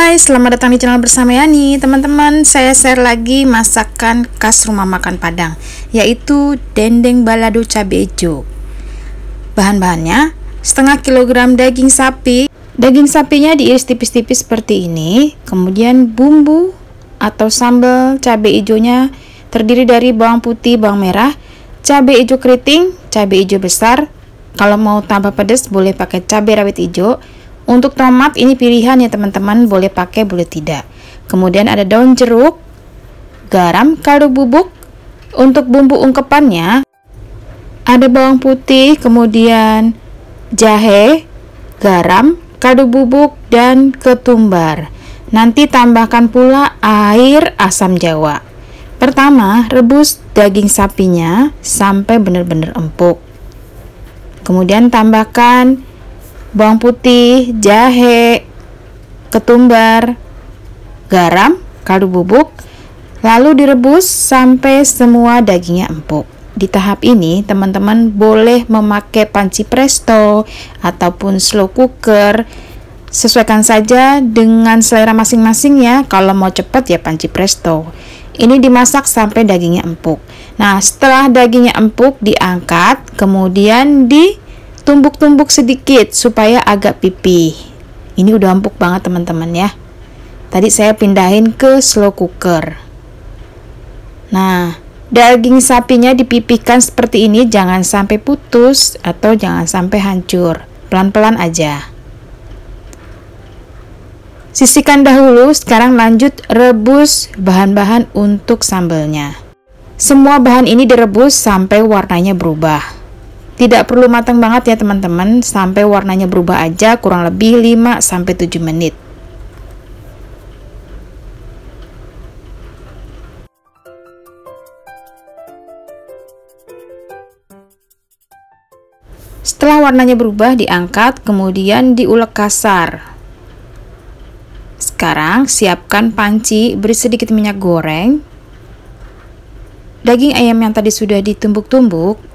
guys, selamat datang di channel bersama Yani. Teman-teman, saya share lagi masakan khas rumah makan Padang, yaitu dendeng balado cabai hijau. Bahan-bahannya, setengah kilogram daging sapi. Daging sapinya diiris tipis-tipis seperti ini. Kemudian bumbu atau sambal cabai hijaunya terdiri dari bawang putih, bawang merah, cabai hijau keriting, cabai hijau besar. Kalau mau tambah pedas boleh pakai cabai rawit hijau. Untuk tomat ini pilihan ya teman-teman, boleh pakai boleh tidak. Kemudian ada daun jeruk, garam, kaldu bubuk. Untuk bumbu ungkepannya ada bawang putih, kemudian jahe, garam, kaldu bubuk, dan ketumbar. Nanti tambahkan pula air asam jawa. Pertama, rebus daging sapinya sampai benar-benar empuk. Kemudian tambahkan bawang putih, jahe, ketumbar, garam, kaldu bubuk, lalu direbus sampai semua dagingnya empuk. Di tahap ini, teman-teman boleh memakai panci presto ataupun slow cooker. Sesuaikan saja dengan selera masing-masing ya. Kalau mau cepat ya panci presto. Ini dimasak sampai dagingnya empuk. Nah, setelah dagingnya empuk diangkat, kemudian ditumbuk-tumbuk sedikit supaya agak pipih. Ini udah empuk banget teman-teman ya. Tadi saya pindahin ke slow cooker. Nah, daging sapinya dipipihkan seperti ini, jangan sampai putus atau jangan sampai hancur. Pelan-pelan aja. Sisihkan dahulu, sekarang lanjut rebus bahan-bahan untuk sambalnya. Semua bahan ini direbus sampai warnanya berubah. Tidak perlu matang banget ya teman-teman, sampai warnanya berubah aja, kurang lebih 5-7 menit. Setelah warnanya berubah diangkat, kemudian diulek kasar. Sekarang siapkan panci, beri sedikit minyak goreng. Daging ayam yang tadi sudah ditumbuk-tumbuk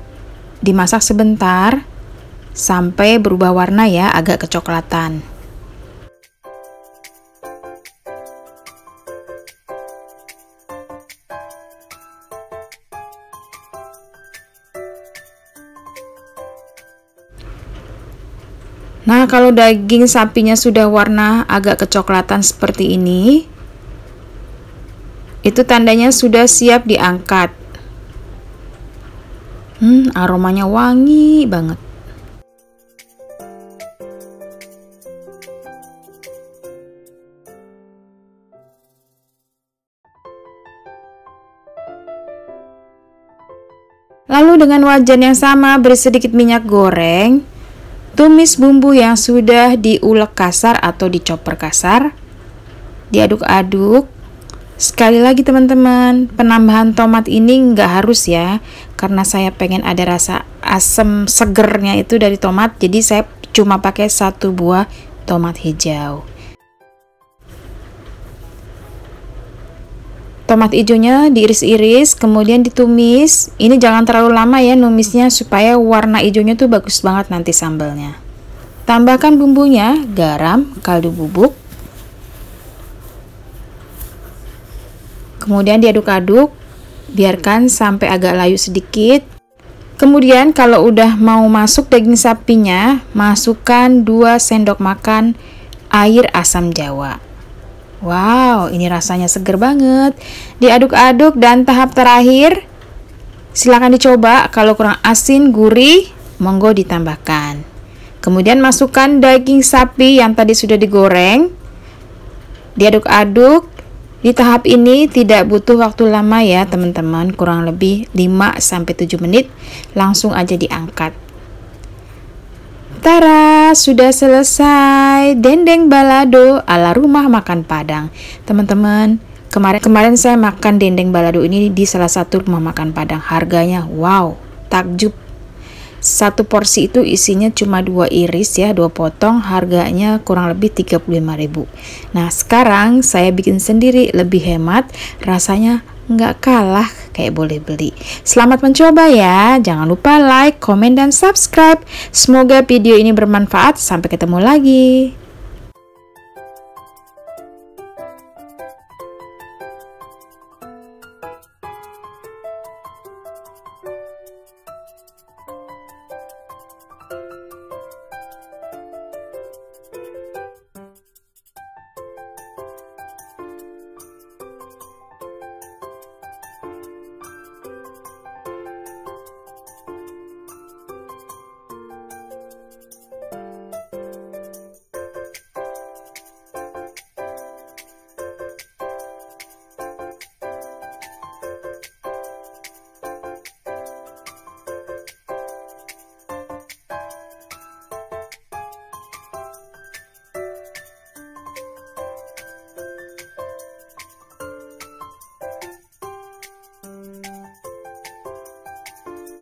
dimasak sebentar sampai berubah warna ya, agak kecoklatan. Nah, kalau daging sapinya sudah warna agak kecoklatan seperti ini, itu tandanya sudah siap diangkat. Aromanya wangi banget. Lalu dengan wajan yang sama beri sedikit minyak goreng. Tumis bumbu yang sudah diulek kasar atau dicoper kasar. Diaduk-aduk. Sekali lagi teman-teman, penambahan tomat ini nggak harus ya, karena saya pengen ada rasa asam segernya itu dari tomat, jadi saya cuma pakai 1 buah tomat hijau. Tomat hijaunya diiris-iris, kemudian ditumis. Ini jangan terlalu lama ya numisnya, supaya warna hijaunya tuh bagus banget nanti sambalnya. Tambahkan bumbunya, garam, kaldu bubuk. Kemudian diaduk-aduk, biarkan sampai agak layu sedikit. Kemudian kalau udah mau masuk daging sapinya, masukkan 2 sendok makan air asam jawa. Wow, ini rasanya seger banget. Diaduk-aduk dan tahap terakhir, silakan dicoba. Kalau kurang asin, gurih, monggo ditambahkan. Kemudian masukkan daging sapi yang tadi sudah digoreng. Diaduk-aduk. Di tahap ini tidak butuh waktu lama ya teman-teman, kurang lebih 5-7 menit, langsung aja diangkat. Tara, sudah selesai dendeng balado ala rumah makan Padang. Teman-teman, kemarin saya makan dendeng balado ini di salah satu rumah makan Padang. Harganya wow, takjub. 1 porsi itu isinya cuma 2 iris ya, 2 potong, harganya kurang lebih 35.000. Nah, sekarang saya bikin sendiri, lebih hemat, rasanya nggak kalah kayak boleh beli. Selamat mencoba ya, jangan lupa like, komen, dan subscribe. Semoga video ini bermanfaat, sampai ketemu lagi.